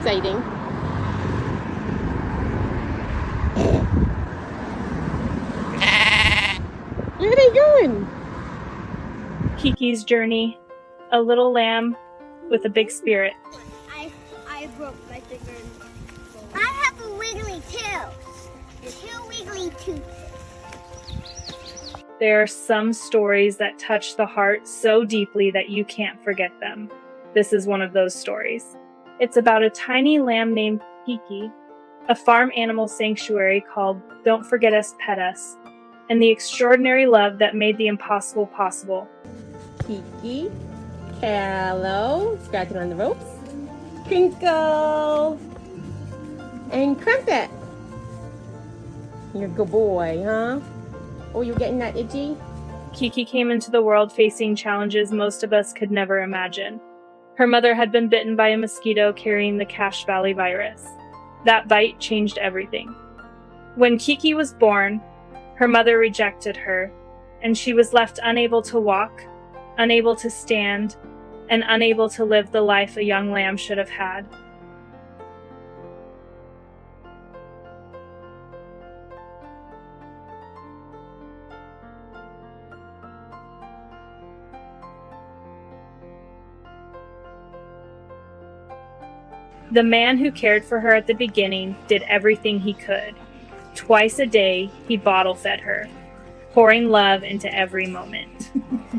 Exciting. Where are they going? Kiki's journey. A little lamb with a big spirit. I broke my finger. I have a wiggly tail. Two wiggly tooths. There are some stories that touch the heart so deeply that you can't forget them. This is one of those stories. It's about a tiny lamb named Kiki, a farm animal sanctuary called Don't Forget Us, Pet Us, and the extraordinary love that made the impossible possible. Kiki, hello, scratching on the ropes, Crinkle, and Crumpet. You're a good boy, huh? Oh, you're getting that itchy? Kiki came into the world facing challenges most of us could never imagine. Her mother had been bitten by a mosquito carrying the Cache Valley virus. That bite changed everything. When Kiki was born, her mother rejected her, and she was left unable to walk, unable to stand, and unable to live the life a young lamb should have had. The man who cared for her at the beginning did everything he could. Twice a day, he bottle-fed her, pouring love into every moment.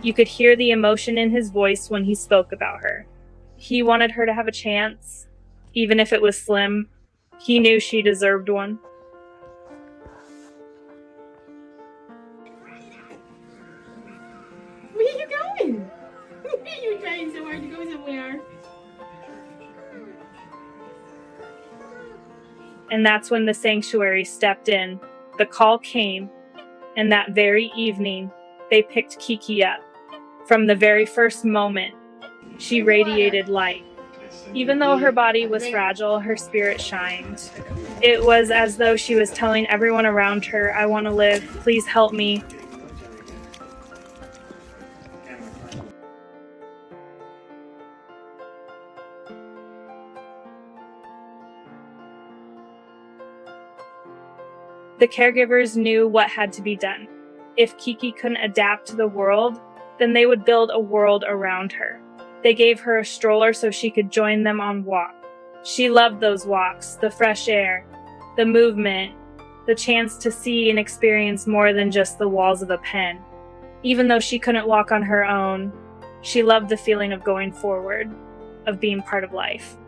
You could hear the emotion in his voice when he spoke about her. He wanted her to have a chance, even if it was slim. He knew she deserved one. Where are you going? You're trying so hard to go somewhere. And that's when the sanctuary stepped in. The call came, and that very evening, they picked Kiki up. From the very first moment, she radiated light. Even though her body was fragile, her spirit shined. It was as though she was telling everyone around her, "I want to live. Please help me." The caregivers knew what had to be done. If Kiki couldn't adapt to the world, then they would build a world around her. They gave her a stroller so she could join them on walks. She loved those walks, the fresh air, the movement, the chance to see and experience more than just the walls of a pen. Even though she couldn't walk on her own, she loved the feeling of going forward, of being part of life.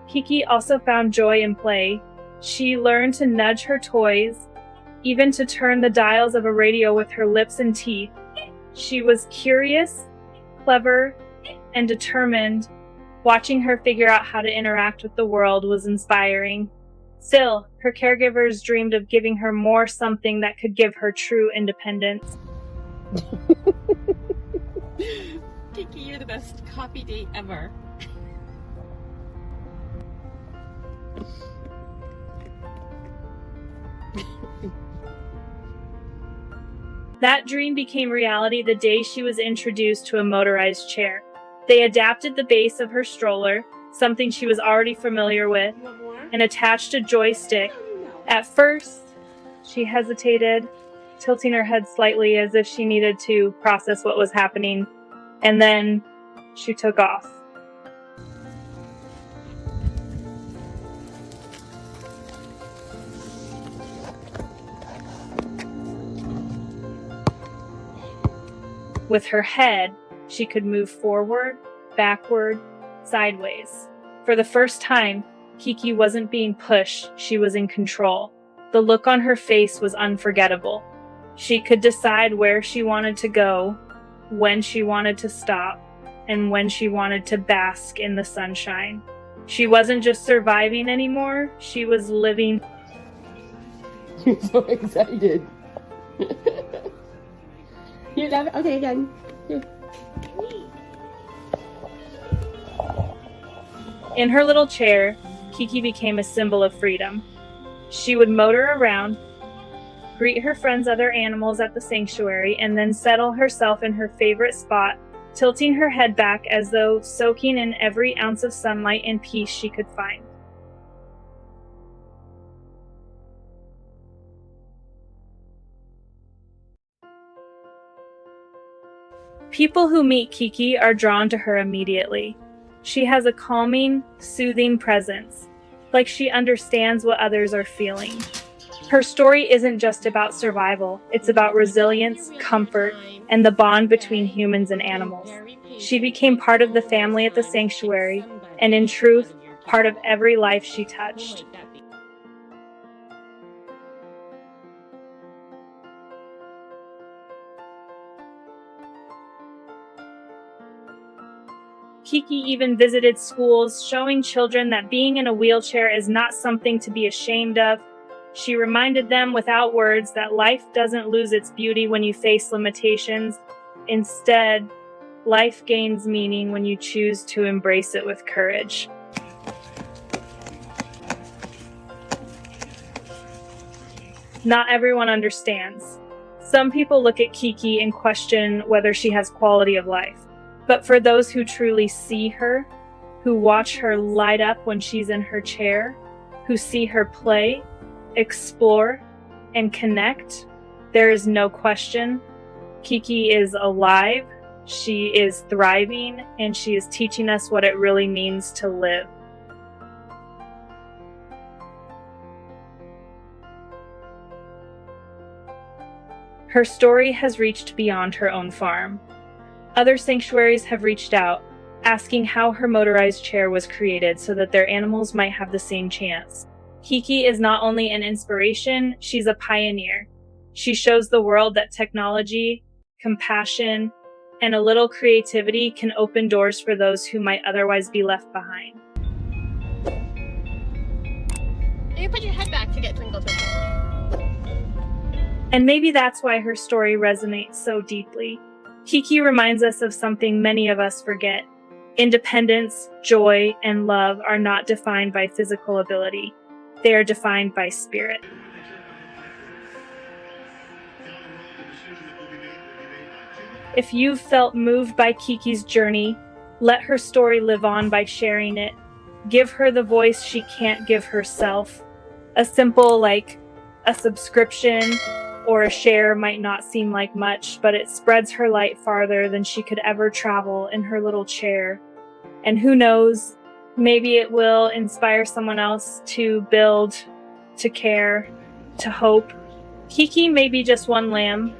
Kiki also found joy in play. She learned to nudge her toys, even to turn the dials of a radio with her lips and teeth. She was curious, clever, and determined. Watching her figure out how to interact with the world was inspiring. Still, her caregivers dreamed of giving her more, something that could give her true independence. Kiki, you're the best coffee date ever. That dream became reality the day she was introduced to a motorized chair. They adapted the base of her stroller, something she was already familiar with, and attached a joystick. At first, she hesitated, tilting her head slightly as if she needed to process what was happening, and then she took off. With her head, she could move forward, backward, sideways. For the first time, Kiki wasn't being pushed, she was in control. The look on her face was unforgettable. She could decide where she wanted to go, when she wanted to stop, and when she wanted to bask in the sunshine. She wasn't just surviving anymore, she was living. You're so excited. You love it? Okay, again. Here. In her little chair, Kiki became a symbol of freedom. She would motor around, greet her friends' other animals at the sanctuary, and then settle herself in her favorite spot, tilting her head back as though soaking in every ounce of sunlight and peace she could find. People who meet Kiki are drawn to her immediately. She has a calming, soothing presence, like she understands what others are feeling. Her story isn't just about survival, it's about resilience, comfort, and the bond between humans and animals. She became part of the family at the sanctuary, and in truth, part of every life she touched. Kiki even visited schools, showing children that being in a wheelchair is not something to be ashamed of. She reminded them without words that life doesn't lose its beauty when you face limitations. Instead, life gains meaning when you choose to embrace it with courage. Not everyone understands. Some people look at Kiki and question whether she has quality of life. But for those who truly see her, who watch her light up when she's in her chair, who see her play, explore, and connect, there is no question. Kiki is alive, she is thriving, and she is teaching us what it really means to live. Her story has reached beyond her own farm. Other sanctuaries have reached out, asking how her motorized chair was created so that their animals might have the same chance. Kiki is not only an inspiration, she's a pioneer. She shows the world that technology, compassion, and a little creativity can open doors for those who might otherwise be left behind. You put your head back to get Twinkle Twinkle. And maybe that's why her story resonates so deeply. Kiki reminds us of something many of us forget. Independence, joy, and love are not defined by physical ability. They are defined by spirit. If you've felt moved by Kiki's journey, let her story live on by sharing it. Give her the voice she can't give herself. A simple, like a subscription or a share might not seem like much, but it spreads her light farther than she could ever travel in her little chair. And who knows, maybe it will inspire someone else to build, to care, to hope. Kiki may be just one lamb,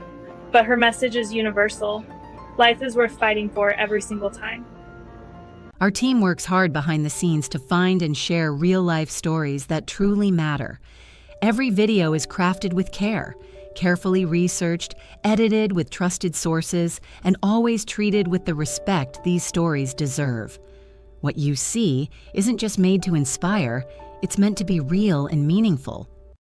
but her message is universal. Life is worth fighting for every single time. Our team works hard behind the scenes to find and share real-life stories that truly matter. Every video is crafted with care, carefully researched, edited with trusted sources, and always treated with the respect these stories deserve. What you see isn't just made to inspire, it's meant to be real and meaningful.